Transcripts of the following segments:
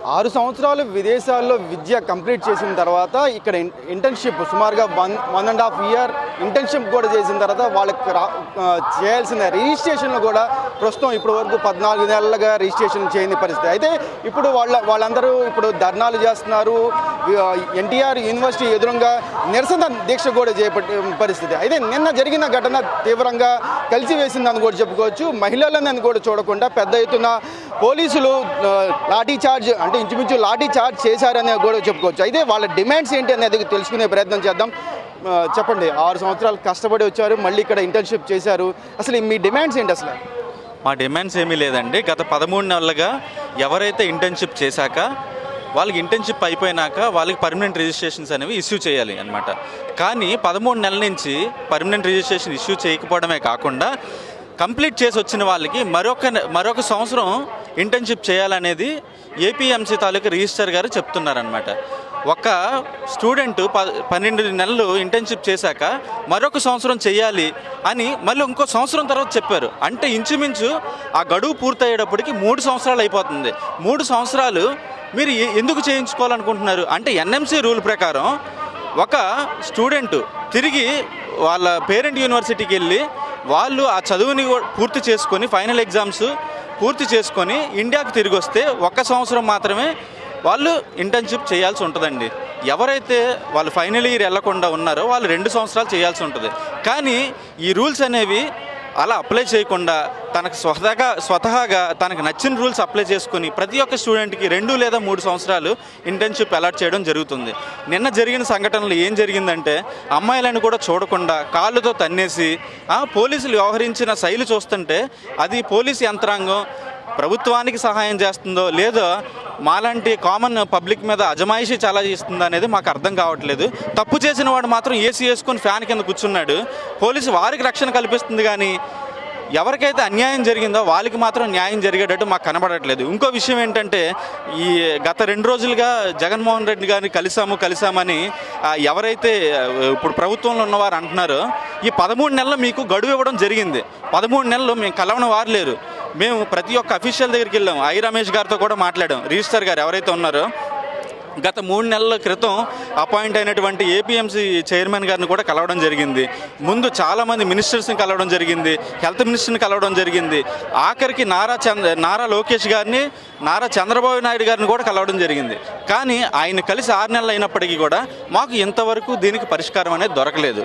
6 సంవత్సరాలు విదేశాల్లో విద్య కంప్లీట్ చేసిన తర్వాత ఇక్కడ ఇంటర్న్షిప్ సుమారుగా 1.5 ఇయర్ ఇంటర్న్షిప్ కూడా చేసిన తర్వాత వాళ్ళకి చేయాల్సిన రిజిస్ట్రేషన్లు కూడా ప్రస్తుతం ఇప్పటి వరకు 14 నెలలుగా రిజిస్ట్రేషన్ చేయని పరిస్థితి. అయితే ఇప్పుడు వాళ్ళందరూ ఇప్పుడు ధర్నాలు చేస్తున్నారు. ఎన్టీఆర్ యూనివర్సిటీ ఎదురుగా నిరసన దీక్ష కూడా చేపట్టే పరిస్థితి. అయితే నిన్న జరిగిన ఘటన తీవ్రంగా కలిసివేసిందని కూడా చెప్పుకోవచ్చు. మహిళలని కూడా చూడకుండా పెద్ద ఎత్తున పోలీసులు లాఠీ చార్జ్ అంటే ఇంచుమించు లాఠీ చార్జ్ చేశారని కూడా చెప్పుకోవచ్చు. అయితే వాళ్ళ డిమాండ్స్ ఏంటి అనేది తెలుసుకునే ప్రయత్నం చేద్దాం. చెప్పండి, 6 సంవత్సరాలు కష్టపడి వచ్చారు, మళ్ళీ ఇక్కడ ఇంటర్న్షిప్ చేశారు, అసలు మీ డిమాండ్స్ ఏంటి? అసలు మా డిమాండ్స్ ఏమీ లేదండి. గత 13 నెలలుగా ఎవరైతే ఇంటర్న్షిప్ చేశాక వాళ్ళకి ఇంటర్న్షిప్ అయిపోయినాక వాళ్ళకి పర్మనెంట్ రిజిస్ట్రేషన్స్ అనేవి ఇష్యూ చేయాలి అనమాట. కానీ 13 నెలల నుంచి పర్మనెంట్ రిజిస్ట్రేషన్ ఇష్యూ చేయకపోవడమే కాకుండా కంప్లీట్ చేసి వచ్చిన వాళ్ళకి మరొక సంవత్సరం ఇంటర్న్షిప్ చేయాలనేది ఏపీఎంసీ తాలూకా రిజిస్టర్ గారు చెప్తున్నారనమాట. ఒక స్టూడెంట్ 12 నెలలు ఇంటర్న్షిప్ చేశాక మరొక సంవత్సరం చేయాలి అని మళ్ళీ ఇంకో సంవత్సరం తర్వాత చెప్పారు. అంటే ఇంచుమించు ఆ గడువు పూర్తయ్యేటప్పటికి 3 సంవత్సరాలు అయిపోతుంది. 3 సంవత్సరాలు మీరు ఎందుకు చేయించుకోవాలనుకుంటున్నారు? అంటే ఎన్ఎంసీ రూల్ ప్రకారం ఒక స్టూడెంట్ తిరిగి వాళ్ళ పేరెంట్ యూనివర్సిటీకి వెళ్ళి వాళ్ళు ఆ చదువుని పూర్తి చేసుకొని ఫైనల్ ఎగ్జామ్స్ పూర్తి చేసుకొని ఇండియాకు తిరిగి వస్తే 1 సంవత్సరం మాత్రమే వాళ్ళు ఇంటర్న్షిప్ చేయాల్సి ఉంటుందండి. ఎవరైతే వాళ్ళు ఫైనల్ ఇయర్ వెళ్లకుండా ఉన్నారో వాళ్ళు 2 సంవత్సరాలు చేయాల్సి ఉంటుంది. కానీ ఈ రూల్స్ అనేవి అలా అప్లై చేయకుండా తనకు స్వతహాగా తనకు నచ్చిన రూల్స్ అప్లై చేసుకుని ప్రతి ఒక్క స్టూడెంట్కి 2 లేదా 3 సంవత్సరాలు ఇంటర్న్షిప్ అలాట్ చేయడం జరుగుతుంది. నిన్న జరిగిన సంఘటనలు ఏం జరిగిందంటే అమ్మాయిలను కూడా చూడకుండా కాళ్ళతో తన్నేసి పోలీసులు వ్యవహరించిన శైలి చూస్తుంటే అది పోలీసు యంత్రాంగం ప్రభుత్వానికి సహాయం చేస్తుందో లేదో మాలాంటి కామన్ పబ్లిక్ మీద అజమాయిషీ చాలా చేస్తుందో అనేది మాకు అర్థం కావట్లేదు. తప్పు చేసిన వాడు మాత్రం ఏసీ వేసుకొని ఫ్యాన్ కింద కూర్చున్నాడు. పోలీసు వారికి రక్షణ కల్పిస్తుంది, కానీ ఎవరికైతే అన్యాయం జరిగిందో వాళ్ళకి మాత్రం న్యాయం జరిగేటట్టు మాకు కనబడట్లేదు. ఇంకో విషయం ఏంటంటే ఈ గత 2 రోజులుగా జగన్మోహన్ రెడ్డి గారిని కలిసామని ఎవరైతే ఇప్పుడు ప్రభుత్వంలో ఉన్నవారు అంటున్నారో ఈ 13 నెలలు మీకు గడువు ఇవ్వడం జరిగింది. 13 నెలలు మేము కలవని వారు లేరు. మేము ప్రతి ఒక్క అఫీషియల్ దగ్గరికి వెళ్ళాము. ఐ రమేష్ గారితో కూడా మాట్లాడాం. రిజిస్టర్ గారు ఎవరైతే ఉన్నారో గత 3 నెలల క్రితం అపాయింట్ అయినటువంటి ఏపీఎంసీ చైర్మన్ గారిని కూడా కలవడం జరిగింది. ముందు చాలామంది మినిస్టర్స్ని కలవడం జరిగింది, హెల్త్ మినిస్టర్ని కలవడం జరిగింది. ఆఖరికి నారా లోకేష్ గారిని, నారా చంద్రబాబు నాయుడు గారిని కూడా కలవడం జరిగింది. కానీ ఆయన కలిసి 6 నెలలు అయినప్పటికీ కూడా మాకు ఇంతవరకు దీనికి పరిష్కారం అనేది దొరకలేదు.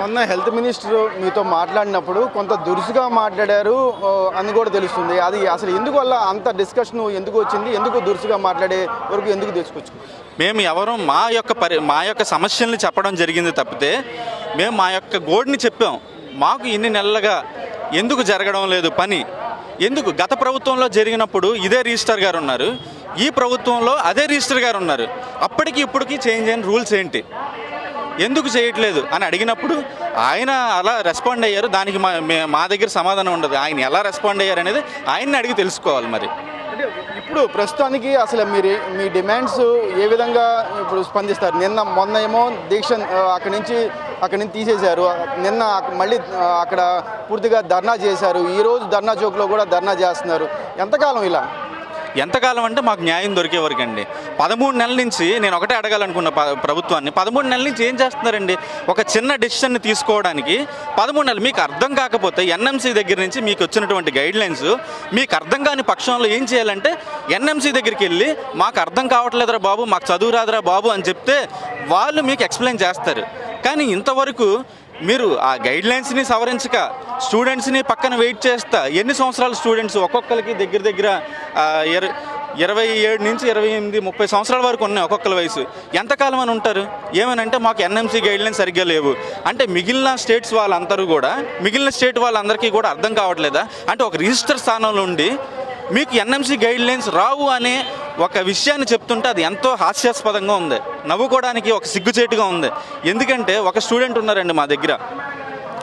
మొన్న హెల్త్ మినిస్టర్ మీతో మాట్లాడినప్పుడు కొంత దురుసుగా మాట్లాడారు అని కూడా తెలుస్తుంది. అది అసలు ఎందుకు వల్ల అంత డిస్కషన్ ఎందుకు వచ్చింది? ఎందుకు దురుసుగా మాట్లాడే వరకు ఎందుకు తీసుకొచ్చు? మేము ఎవరు మా యొక్క సమస్యల్ని చెప్పడం జరిగింది తప్పితే మేము మా యొక్క గోడ్ని చెప్పాం. మాకు ఇన్ని నెలలుగా ఎందుకు జరగడం లేదు పని? ఎందుకు గత ప్రభుత్వంలో జరిగినప్పుడు ఇదే రిజిస్టర్ గారు ఉన్నారు, ఈ ప్రభుత్వంలో అదే రిజిస్టర్ గారు ఉన్నారు. అప్పటికి ఇప్పటికీ చేంజ్ అయిన రూల్స్ ఏంటి, ఎందుకు చేయట్లేదు అని అడిగినప్పుడు ఆయన అలా రెస్పాండ్ అయ్యారు. దానికి మా దగ్గర సమాధానం ఉండదు. ఆయన ఎలా రెస్పాండ్ అయ్యారు అనేది ఆయన్ని అడిగి తెలుసుకోవాలి. మరి ఇప్పుడు ప్రస్తుతానికి అసలు మీ డిమాండ్స్ ఏ విధంగా ఇప్పుడు స్పందిస్తారు? మొన్న ఏమో దీక్ష అక్కడి నుంచి తీసేశారు, నిన్న మళ్ళీ అక్కడ పూర్తిగా ధర్నా చేశారు, ఈరోజు ధర్నా చౌక్లో కూడా ధర్నా చేస్తున్నారు. ఎంతకాలం ఇలా? ఎంతకాలం అంటే మాకు న్యాయం దొరికే వరకు అండి. 13 నెలల నుంచి నేను ఒకటే అడగాలనుకున్న ప్రభుత్వాన్ని, 13 నెలల నుంచి ఏం చేస్తున్నారండి? ఒక చిన్న డెసిషన్ని తీసుకోవడానికి 13 నెలలు. మీకు అర్థం కాకపోతే ఎన్ఎంసీ దగ్గర నుంచి మీకు వచ్చినటువంటి గైడ్లైన్స్ మీకు అర్థం కాని పక్షంలో ఏం చేయాలంటే ఎన్ఎంసీ దగ్గరికి వెళ్ళి మాకు అర్థం కావట్లేదురా బాబు, మాకు చదువు రాదురా బాబు అని చెప్తే వాళ్ళు మీకు ఎక్స్ప్లెయిన్ చేస్తారు. కానీ ఇంతవరకు మీరు ఆ గైడ్లైన్స్ని సవరించక స్టూడెంట్స్ని పక్కన వెయిట్ చేస్తా ఎన్ని సంవత్సరాల స్టూడెంట్స్ ఒక్కొక్కరికి దగ్గర 27 నుంచి 28, 30 సంవత్సరాల వరకు ఉన్నాయి ఒక్కొక్కల వయసు. ఎంతకాలం అని ఉంటారు? ఏమనంటే మాకు ఎన్ఎంసీ గైడ్లైన్స్ సరిగ్గా లేవు అంటే మిగిలిన స్టేట్ వాళ్ళందరికీ కూడా అర్థం కావట్లేదా? అంటే ఒక రిజిస్టర్ స్థానంలో ఉండి మీకు ఎన్ఎంసీ గైడ్లైన్స్ రావు అనే ఒక విషయాన్ని చెప్తుంటే అది ఎంతో హాస్యాస్పదంగా ఉంది, నవ్వుకోవడానికి ఒక సిగ్గుచేటుగా ఉంది. ఎందుకంటే ఒక స్టూడెంట్ ఉన్నారండి మా దగ్గర,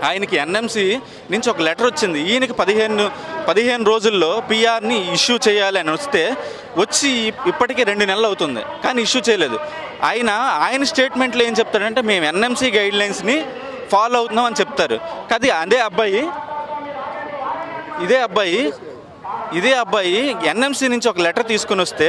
ఆయనకి ఎన్ఎంసీ నుంచి ఒక లెటర్ వచ్చింది. ఈయనకి 15 రోజుల్లో పిఆర్ని ఇష్యూ చేయాలి అని వచ్చి ఇప్పటికీ 2 నెలలు అవుతుంది, కానీ ఇష్యూ చేయలేదు. ఆయన స్టేట్మెంట్లో ఏం చెప్తాడంటే మేము ఎన్ఎంసీ గైడ్లైన్స్ని ఫాలో అవుతున్నాం అని చెప్తారు. కానీ ఇదే అబ్బాయి ఇదే అబ్బాయి ఎన్ఎంసీ నుంచి ఒక లెటర్ తీసుకుని వస్తే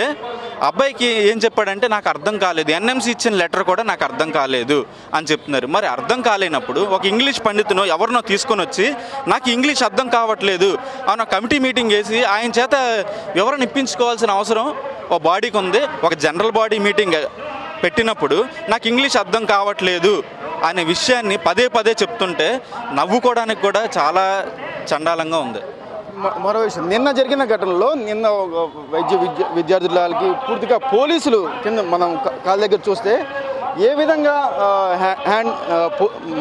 అబ్బాయికి ఏం చెప్పాడంటే నాకు అర్థం కాలేదు, ఎన్ఎంసీ ఇచ్చిన లెటర్ కూడా నాకు అర్థం కాలేదు అని చెప్తున్నారు. మరి అర్థం కాలేనప్పుడు ఒక ఇంగ్లీష్ పండితునో ఎవరినో తీసుకొని వచ్చి నాకు ఇంగ్లీష్ అర్థం కావట్లేదు అని కమిటీ మీటింగ్ వేసి ఆయన చేత వివరణ ఇప్పించుకోవాల్సిన అవసరం ఒక బాడీకి ఉంది. ఒక జనరల్ బాడీ మీటింగ్ పెట్టినప్పుడు నాకు ఇంగ్లీష్ అర్థం కావట్లేదు అనే విషయాన్ని పదే పదే చెప్తుంటే నవ్వుకోవడానికి కూడా చాలా చండాలంగా ఉంది. మరో విషయం, నిన్న జరిగిన ఘటనలో నిన్న విద్యార్థులకి పూర్తిగా పోలీసులు కింద మనం కాళ్ళ దగ్గర చూస్తే ఏ విధంగా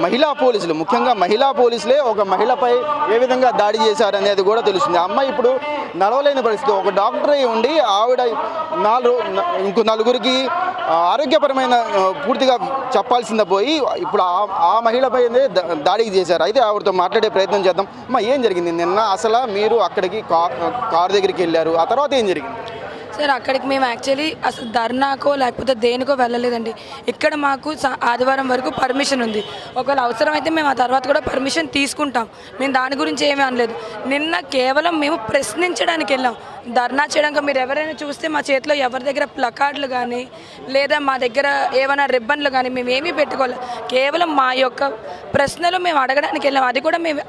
మహిళా పోలీసులు, ముఖ్యంగా మహిళా పోలీసులే ఒక మహిళపై ఏ విధంగా దాడి చేశారనేది కూడా తెలుస్తుంది. ఆ అమ్మాయి ఇప్పుడు నడవలేని పరిస్థితి. ఒక డాక్టర్ అయి ఉండి ఆవిడ ఇంకో నలుగురికి ఆరోగ్యపరమైన పూర్తిగా చెప్పాల్సిందే పోయి ఇప్పుడు ఆ మహిళపై దాడికి చేశారు. అయితే ఆవిడతో మాట్లాడే ప్రయత్నం చేద్దాం. అమ్మ, ఏం జరిగింది నిన్న? అసలు మీరు అక్కడికి కారు దగ్గరికి వెళ్ళారు, ఆ తర్వాత ఏం జరిగింది? సార్, అక్కడికి మేము యాక్చువల్లీ అసలు ధర్నాకో లేకపోతే దేనికో వెళ్ళలేదండి. ఇక్కడ మాకు ఆదివారం వరకు పర్మిషన్ ఉంది. ఒకవేళ అవసరమైతే మేము ఆ తర్వాత కూడా పర్మిషన్ తీసుకుంటాం. మేము దాని గురించి ఏమీ అనలేదు. నిన్న కేవలం మేము ప్రశ్నించడానికి వెళ్ళాం, ధర్నా చేయడానికి. మీరు ఎవరైనా చూస్తే మా చేతిలో ఎవరి దగ్గర ప్లకార్డులు కానీ లేదా మా దగ్గర ఏమైనా రిబ్బన్లు కానీ మేము ఏమీ పెట్టుకోలేదు. కేవలం మా యొక్క ప్రశ్నలు మేము అడగడానికి వెళ్ళాం. అది కూడా మేము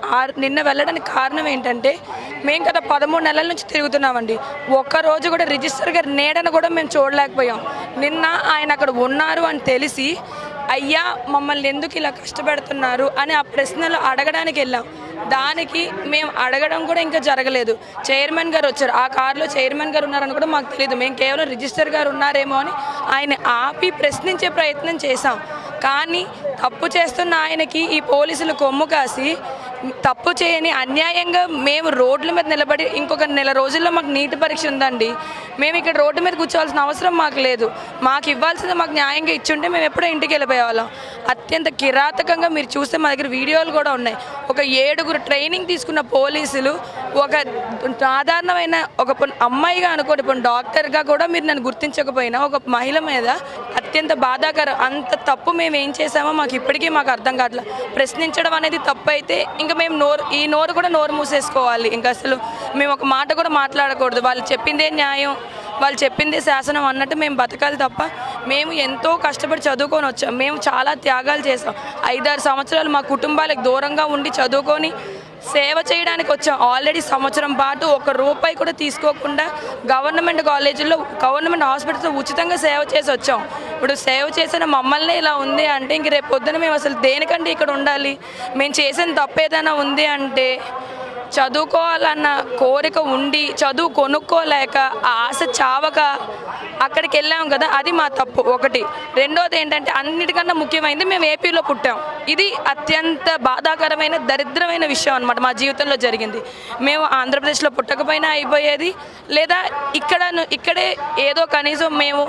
నిన్న వెళ్ళడానికి కారణం ఏంటంటే మేము గత 13 నెలల నుంచి తిరుగుతున్నామండి. ఒక్కరోజు కూడా రిజిస్టర్ గారి నీడను కూడా మేము చూడలేకపోయాం. నిన్న ఆయన అక్కడ ఉన్నారు అని తెలిసి అయ్యా మమ్మల్ని ఎందుకు ఇలా కష్టపెడుతున్నారు అని ఆ ప్రశ్నలు అడగడానికి వెళ్ళాం. దానికి మేము అడగడం కూడా ఇంకా జరగలేదు. చైర్మన్ గారు వచ్చారు, ఆ కారులో చైర్మన్ గారు ఉన్నారని కూడా మాకు తెలియదు. మేము కేవలం రిజిస్టర్ గారు ఉన్నారేమో అని ఆయన ఆపి ప్రశ్నించే ప్రయత్నం చేశాం. కానీ తప్పు చేస్తున్న ఆయనకి ఈ పోలీసులు కొమ్ము కాసి తప్పు చేయని అన్యాయంగా మేము రోడ్ల మీద నిలబడి ఇంకొక నెల రోజుల్లో మాకు నీటి పరీక్ష ఉందండి. మేము ఇక్కడ రోడ్డు మీద కూర్చోవాల్సిన అవసరం మాకు లేదు. మాకు ఇవ్వాల్సింది మాకు న్యాయంగా ఇచ్చుంటే మేము ఎప్పుడో ఇంటికి వెళ్ళిపోయేవాళ్ళం. అత్యంత కిరాతకంగా మీరు చూస్తే మా దగ్గర వీడియోలు కూడా ఉన్నాయి. ఒక 7 ట్రైనింగ్ తీసుకున్న పోలీసులు ఒక సాధారణమైన ఒక అమ్మాయిగా అనుకోండి, ఇప్పుడు డాక్టర్గా కూడా మీరు నన్ను గుర్తించకపోయినా ఒక మహిళ మీద అత్యంత బాధాకరం. అంత తప్పు మేము ఏం చేసామో మాకు ఇప్పటికీ మాకు అర్థం కావట్లేదు. ప్రశ్నించడం అనేది తప్పు అయితే ఇంకా మేము ఈ నోరు కూడా నోరు మూసేసుకోవాలి. ఇంకా అసలు మేము ఒక మాట కూడా మాట్లాడకూడదు. వాళ్ళు చెప్పిందే న్యాయం, వాళ్ళు చెప్పిందే శాసనం అన్నట్టు మేము బతకాలి తప్ప. మేము ఎంతో కష్టపడి చదువుకొని వచ్చాం. మేము చాలా త్యాగాలు చేసాం. 5-6 సంవత్సరాలు మా కుటుంబాలకు దూరంగా ఉండి చదువుకొని సేవ చేయడానికి వచ్చాం. ఆల్రెడీ సంవత్సరం పాటు 1 రూపాయి కూడా తీసుకోకుండా గవర్నమెంట్ కాలేజీల్లో, గవర్నమెంట్ హాస్పిటల్స్లో ఉచితంగా సేవ చేసి వచ్చాం. ఇప్పుడు సేవ చేసిన మమ్మల్ని ఇలా ఉంది అంటే ఇంక రేపు పొద్దున మేము అసలు దేనికంటే ఇక్కడ ఉండాలి? మేము చేసిన తప్పు ఏదైనా ఉంది అంటే చదువుకోవాలన్న కోరిక ఉండి చదువు కొనుక్కోలేక ఆ ఆశ చావక అక్కడికి వెళ్ళాం కదా, అది మా తప్పు ఒకటి. రెండోది ఏంటంటే అన్నిటికన్నా ముఖ్యమైనది మేము ఏపీలో పుట్టాం. ఇది అత్యంత బాధాకరమైన దరిద్రమైన విషయం అనమాట మా జీవితంలో జరిగింది. మేము ఆంధ్రప్రదేశ్లో పుట్టకపోయినా అయిపోయేది, లేదా ఇక్కడే ఏదో కనీసం మేము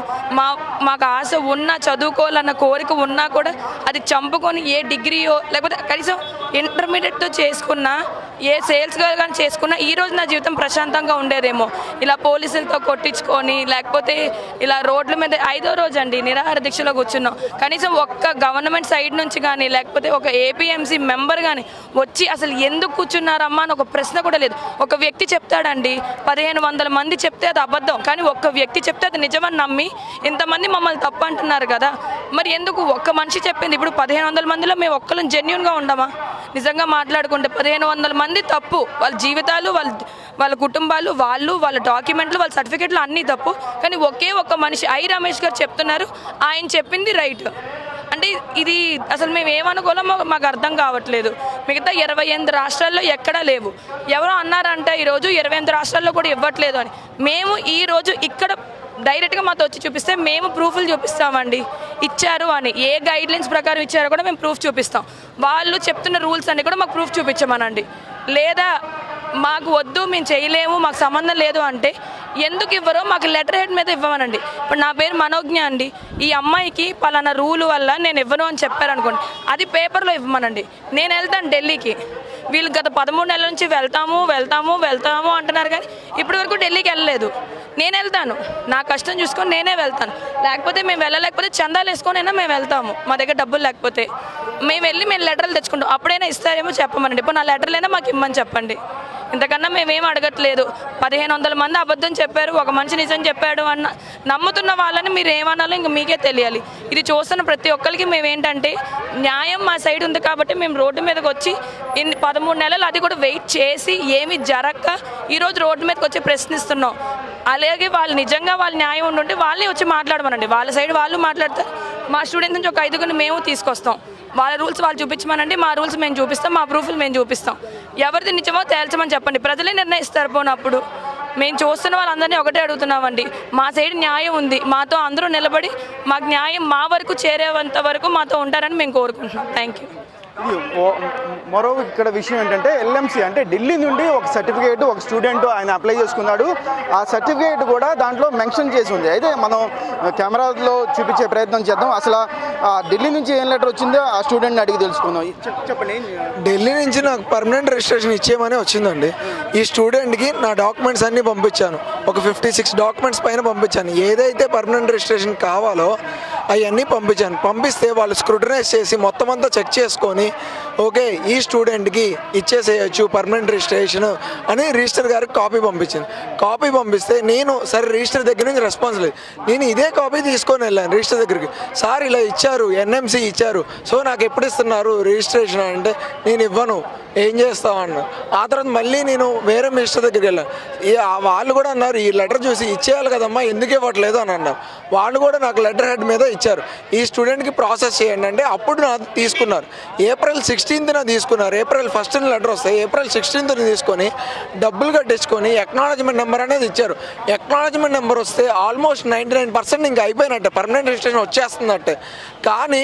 మాకు ఆశ ఉన్నా చదువుకోవాలన్న కోరిక ఉన్నా కూడా అది చంపుకొని ఏ డిగ్రీయో లేకపోతే కనీసం ఇంటర్మీడియట్తో చేసుకున్నా ఏ సేల్స్ కానీ చేసుకున్నా ఈరోజు నా జీవితం ప్రశాంతంగా ఉండేదేమో. ఇలా పోలీసులతో కొట్టించుకొని లేకపోతే ఇలా రోడ్ల మీద 5వ రోజు అండి నిరాహార దీక్షలో కూర్చున్నాం. కనీసం ఒక్క గవర్నమెంట్ సైడ్ నుంచి కానీ లేకపోతే ఒక ఏపీఎంసీ మెంబర్ కానీ వచ్చి అసలు ఎందుకు కూర్చున్నారమ్మా అని ఒక ప్రశ్న కూడా లేదు. ఒక వ్యక్తి చెప్తాడండి, 1500 మంది చెప్తే అది అబద్ధం, కానీ ఒక్క వ్యక్తి చెప్తే అది నిజమని నమ్మి ఇంతమంది మమ్మల్ని తప్పు అంటున్నారు కదా. మరి ఎందుకు ఒక్క మనిషి చెప్పింది? ఇప్పుడు 1500 మందిలో మేము ఒక్కళ్ళని జెన్యూన్గా ఉండమా? నిజంగా మాట్లాడుకుంటే 1500 మంది తప్పు, వాళ్ళ జీవితాలు, వాళ్ళ కుటుంబాలు, వాళ్ళ డాక్యుమెంట్లు, వాళ్ళ సర్టిఫికెట్లు అన్నీ తప్పు. కానీ ఒకే ఒక్క మనిషి రమేష్ గారు చెప్తున్నారు ఆయన చెప్పింది రైట్. అంటే ఇది అసలు మేము ఏమనుకోవాలో మాకు అర్థం కావట్లేదు. మిగతా 28 రాష్ట్రాల్లో ఎక్కడా లేవు. ఎవరో అన్నారంటే ఈరోజు 28 రాష్ట్రాల్లో కూడా ఇవ్వట్లేదు అని. మేము ఈరోజు ఇక్కడ డైరెక్ట్గా మాతో వచ్చి చూపిస్తే మేము ప్రూఫ్లు చూపిస్తామండి ఇచ్చారు అని. ఏ గైడ్లైన్స్ ప్రకారం ఇచ్చారో కూడా మేము ప్రూఫ్ చూపిస్తాం. వాళ్ళు చెప్తున్న రూల్స్ అన్నీ కూడా మాకు ప్రూఫ్ చూపించమనండి. లేదా మాకు వద్దు, మేము చేయలేము, మాకు సంబంధం లేదు అంటే ఎందుకు ఇవ్వరో మాకు లెటర్ హెడ్ మీద ఇవ్వమనండి. ఇప్పుడు నా పేరు మనోజ్ఞ అండి, ఈ అమ్మాయికి పలానా రూల్ వల్ల నేను ఇవ్వను అని చెప్పారనుకోండి, అది పేపర్లో ఇవ్వమనండి. నేను వెళ్తాను ఢిల్లీకి. వీళ్ళు గత 13 నెలల నుంచి వెళ్తాము అంటున్నారు, కానీ ఇప్పటి వరకు ఢిల్లీకి వెళ్ళలేదు. నేను వెళ్తాను, నా కష్టం చూసుకొని నేనే వెళ్తాను. లేకపోతే మేము వెళ్ళలేకపోతే చందాలు వేసుకొని అయినా మేము వెళ్తాము. మా దగ్గర డబ్బులు లేకపోతే మేము లెటర్లు తెచ్చుకుంటాం. అప్పుడైనా ఇస్తారేమో చెప్పమనండి. ఇప్పుడు నా లెటర్లైనా మాకు ఇమ్మని చెప్పండి. ఇంతకన్నా మేమేం అడగట్లేదు. 1500 మంది అబద్ధం చెప్పారు, ఒక మనిషి నిజం చెప్పాడు అన్న నమ్ముతున్న వాళ్ళని మీరు ఏమన్నాలో ఇంక మీకే తెలియాలి. ఇది చూస్తున్న ప్రతి ఒక్కరికి మేమేంటంటే న్యాయం మా సైడ్ ఉంది కాబట్టి మేము రోడ్డు మీదకి వచ్చి 13 నెలలు అది కూడా వెయిట్ చేసి ఏమీ జరగక ఈరోజు రోడ్డు మీదకి వచ్చి ప్రశ్నిస్తున్నాం. అలాగే వాళ్ళు నిజంగా వాళ్ళ న్యాయం ఉండుంటే వాళ్ళే వచ్చి మాట్లాడమనండి, వాళ్ళ సైడ్ వాళ్ళు మాట్లాడతారు. మా స్టూడెంట్స్ నుంచి ఒక 5గురిని మేము తీసుకొస్తాం, వాళ్ళ రూల్స్ వాళ్ళు చూపించమనండి, మా రూల్స్ మేము చూపిస్తాం, మా ప్రూఫ్లు మేము చూపిస్తాం. ఎవరిది నిజమో తేల్చమని చెప్పండి, ప్రజలే నిర్ణయిస్తారు. పోనప్పుడు మేము చూస్తున్న వాళ్ళందరినీ ఒకటే అడుగుతున్నామండి, మా సైడ్ న్యాయం ఉంది, మాతో అందరూ నిలబడి మాకు న్యాయం మా వరకు చేరేంత వరకు మాతో ఉంటారని మేము కోరుకుంటున్నాం. Thank you. ఇది మరో ఇక్కడ విషయం ఏంటంటే ఎల్ఎంసీ అంటే ఢిల్లీ నుండి ఒక సర్టిఫికేట్ ఒక స్టూడెంట్ ఆయన అప్లై చేసుకున్నాడు. ఆ సర్టిఫికేట్ కూడా దాంట్లో మెన్షన్ చేసి ఉంది. అయితే మనం కెమెరాలో చూపించే ప్రయత్నం చేద్దాం. అసలు ఢిల్లీ నుంచి ఏం లెటర్ వచ్చిందో ఆ స్టూడెంట్ని అడిగి తెలుసుకుందాం. చెప్పండి. ఢిల్లీ నుంచి నాకు పర్మనెంట్ రిజిస్ట్రేషన్ ఇచ్చేయమని వచ్చిందండి. ఈ స్టూడెంట్కి నా డాక్యుమెంట్స్ అన్నీ పంపించాను, ఒక 56 డాక్యుమెంట్స్ పైన పంపించాను. ఏదైతే పర్మనెంట్ రిజిస్ట్రేషన్ కావాలో అవన్నీ పంపించాను. పంపిస్తే వాళ్ళు స్క్రూటనైజ్ చేసి మొత్తం అంతా చెక్ చేసుకొని ఓకే ఈ స్టూడెంట్కి ఇచ్చేసేయచ్చు పర్మనెంట్ రిజిస్ట్రేషన్ అని రిజిస్టర్ గారికి కాపీ పంపించింది. కాపీ పంపిస్తే నేను సరే రిజిస్టర్ దగ్గర నుంచి రెస్పాన్స్ లేదు, నేను ఇదే కాపీ తీసుకొని వెళ్ళాను రిజిస్టర్ దగ్గరికి. సార్ ఇలా ఇచ్చారు, ఎన్ఎంసీ ఇచ్చారు, సో నాకు ఎప్పుడు ఇస్తున్నారు రిజిస్ట్రేషన్ అంటే నేను ఇవ్వను, ఏం చేస్తామన్నా. ఆ తర్వాత మళ్ళీ నేను వేరే మినిస్టర్ దగ్గరికి వెళ్ళాను. వాళ్ళు కూడా అన్నారు ఈ లెటర్ చూసి ఇచ్చేయాలి కదమ్మా ఎందుకు ఇవ్వట్లేదు అని అన్నారు. వాళ్ళు కూడా నాకు లెటర్ హెడ్ మీద ఇచ్చారు, ఈ స్టూడెంట్కి ప్రాసెస్ చేయండి అంటే అప్పుడు నాకు తీసుకున్నారు. April 16th తీసుకున్నారు. April 1st లెటర్ వస్తాయి, April 16th తీసుకొని డబ్బులు కట్టించుకొని ఎక్నాలజ్మెంట్ నెంబర్ అనేది ఇచ్చారు. ఎక్నాలజ్మెంట్ నెంబర్ వస్తే ఆల్మోస్ట్ 99% ఇంకా అయిపోయినట్టే, పర్మనెంట్ రిజిస్ట్రేషన్ వచ్చేస్తున్నట్టే. కానీ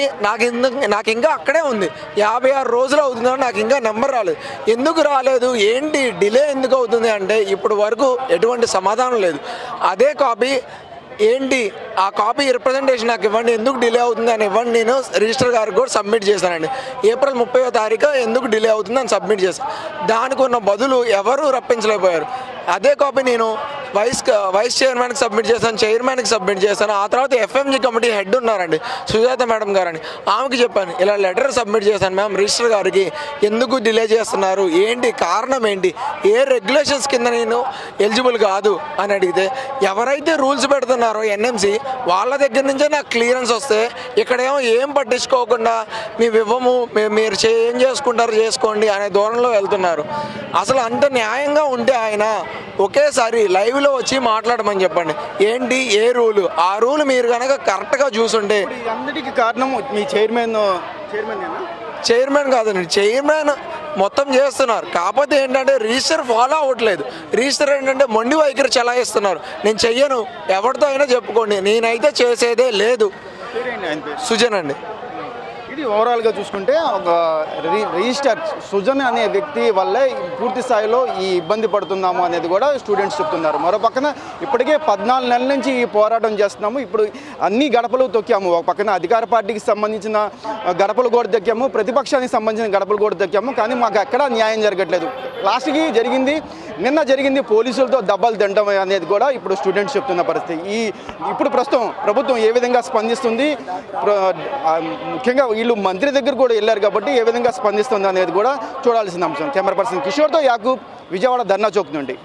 నాకు ఇంకా అక్కడే ఉంది, 56 రోజులు అవుతుందని నాకు ఇంకా నెంబర్ రాలేదు. ఎందుకు రాలేదు, ఏంటి డిలే ఎందుకు అవుతుంది అంటే ఇప్పుడు వరకు ఎటువంటి సమాధానం లేదు. అదే కాపీ ఏంటి ఆ కాపీ రిప్రజెంటేషన్ నాకు ఇవ్వండి, ఎందుకు డిలే అవుతుంది అని ఇవ్వండి. నేను రిజిస్టర్ గారికి కూడా సబ్మిట్ చేశానండి. April 30వ ఎందుకు డిలే అవుతుంది అని సబ్మిట్ చేశాను. దానికి ఉన్న బదులు ఎవరు రప్పించలేకపోయారు. అదే కాపీ నేను వైస్ చైర్మన్కి సబ్మిట్ చేశాను, చైర్మన్కి సబ్మిట్ చేశాను. ఆ తర్వాత FMG కమిటీ హెడ్ ఉన్నారండి సుజాత మేడం గారని, ఆమెకి చెప్పాను ఇలా లెటర్ సబ్మిట్ చేశాను మ్యామ్ రిజిస్టర్ గారికి, ఎందుకు డిలే చేస్తున్నారు, ఏంటి కారణం ఏంటి, ఏ రెగ్యులేషన్స్ కింద నేను ఎలిజిబుల్ కాదు అని అడిగితే ఎవరైతే రూల్స్ పెడుతున్నారో ఎన్ఎంసీ వాళ్ళ దగ్గర నుంచే నాకు క్లియరెన్స్ వస్తే ఇక్కడేమో ఏం పట్టించుకోకుండా మేము ఇవ్వము, మీరు ఏం చేసుకుంటారు చేసుకోండి అనే ధోరణిలో వెళ్తున్నారు. అసలు అంత న్యాయంగా ఉంటే ఆయన ఒకేసారి లైవ్లో వచ్చి మాట్లాడమని చెప్పండి. ఏంటి ఏ రూలు, ఆ రూల్ మీరు కనుక కరెక్ట్గా చూసుంటే. అందరికీ కారణం మీ చైర్మన్ కాదండి, చైర్మన్ మొత్తం చేస్తున్నారు. కాకపోతే ఏంటంటే రిజిస్టర్ ఫాలో అవ్వట్లేదు. రిజిస్టర్ ఏంటంటే మొండి వైఖరి చలాయిస్తున్నారు. నేను చెయ్యను, ఎవరితో అయినా చెప్పుకోండి, నేనైతే చేసేదే లేదు. సుజన్ అండి. ఇది ఓవరాల్గా చూసుకుంటే ఒక రిజిస్టర్ సుజన్ అనే వ్యక్తి వల్లే పూర్తి స్థాయిలో ఈ ఇబ్బంది పడుతున్నాము అనేది కూడా స్టూడెంట్స్ చెప్తున్నారు. మరో పక్కన ఇప్పటికే 14 నెలల నుంచి ఈ పోరాటం చేస్తున్నాము, ఇప్పుడు అన్ని గడపలు తొక్కాము. ఒక పక్కన అధికార పార్టీకి సంబంధించిన గడపలు కూడా తొక్కాము, ప్రతిపక్షానికి సంబంధించిన గడపలు కూడా తొక్కాము, కానీ మాకు ఎక్కడా న్యాయం జరగట్లేదు. లాస్ట్కి నిన్న జరిగింది పోలీసులతో దెబ్బలు తినడం అనేది కూడా ఇప్పుడు స్టూడెంట్స్ చెప్తున్న పరిస్థితి. ఇప్పుడు ప్రస్తుతం ప్రభుత్వం ఏ విధంగా స్పందిస్తుంది, ముఖ్యంగా వీళ్ళు మంత్రి దగ్గర కూడా వెళ్ళారు కాబట్టి ఏ విధంగా స్పందిస్తుంది అనేది కూడా చూడాల్సిన అంశం. కెమెరా పర్సన్ కిషోర్తో యాకూబ్, విజయవాడ ధర్నా చౌక్ నుండి.